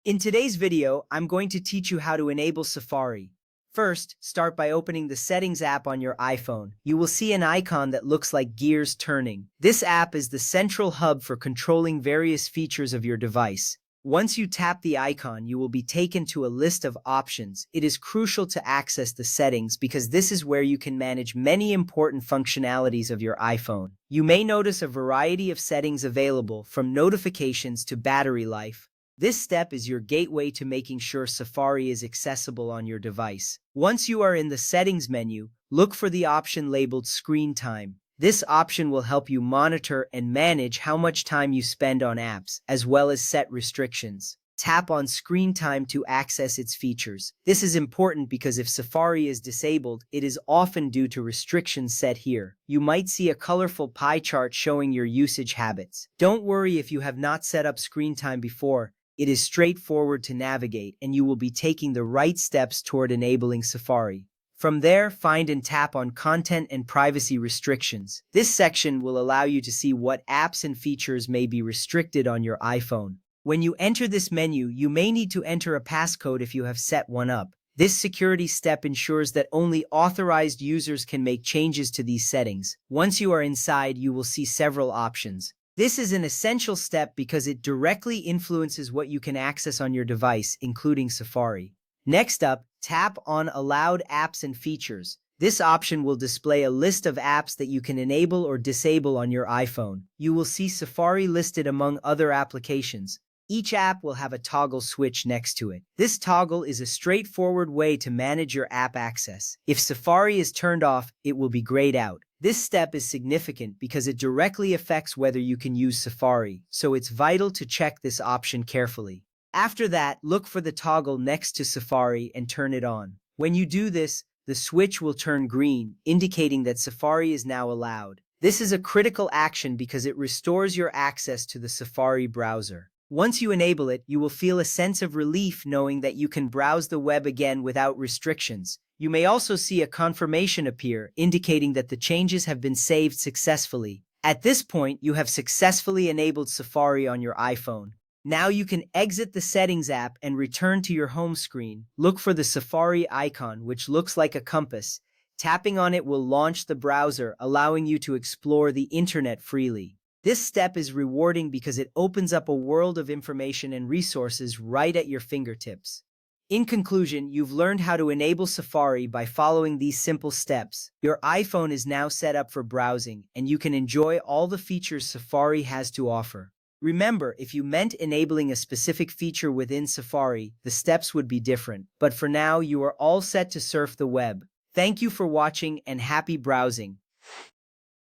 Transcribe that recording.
In today's video, I'm going to teach you how to enable Safari. First, start by opening the Settings app on your iPhone. You will see an icon that looks like gears turning. This app is the central hub for controlling various features of your device. Once you tap the icon, you will be taken to a list of options. It is crucial to access the settings because this is where you can manage many important functionalities of your iPhone. You may notice a variety of settings available, from notifications to battery life. This step is your gateway to making sure Safari is accessible on your device. Once you are in the Settings menu, look for the option labeled Screen Time. This option will help you monitor and manage how much time you spend on apps, as well as set restrictions. Tap on Screen Time to access its features. This is important because if Safari is disabled, it is often due to restrictions set here. You might see a colorful pie chart showing your usage habits. Don't worry if you have not set up Screen Time before. It is straightforward to navigate, and you will be taking the right steps toward enabling Safari. From there, find and tap on Content and Privacy Restrictions. This section will allow you to see what apps and features may be restricted on your iPhone. When you enter this menu, you may need to enter a passcode if you have set one up. This security step ensures that only authorized users can make changes to these settings. Once you are inside, you will see several options. This is an essential step because it directly influences what you can access on your device, including Safari. Next up, tap on Allowed Apps and Features. This option will display a list of apps that you can enable or disable on your iPhone. You will see Safari listed among other applications. Each app will have a toggle switch next to it. This toggle is a straightforward way to manage your app access. If Safari is turned off, it will be grayed out. This step is significant because it directly affects whether you can use Safari, so it's vital to check this option carefully. After that, look for the toggle next to Safari and turn it on. When you do this, the switch will turn green, indicating that Safari is now allowed. This is a critical action because it restores your access to the Safari browser. Once you enable it, you will feel a sense of relief knowing that you can browse the web again without restrictions. You may also see a confirmation appear, indicating that the changes have been saved successfully. At this point, you have successfully enabled Safari on your iPhone. Now you can exit the Settings app and return to your home screen. Look for the Safari icon, which looks like a compass. Tapping on it will launch the browser, allowing you to explore the internet freely. This step is rewarding because it opens up a world of information and resources right at your fingertips. In conclusion, you've learned how to enable Safari by following these simple steps. Your iPhone is now set up for browsing, and you can enjoy all the features Safari has to offer. Remember, if you meant enabling a specific feature within Safari, the steps would be different. But for now, you are all set to surf the web. Thank you for watching and happy browsing.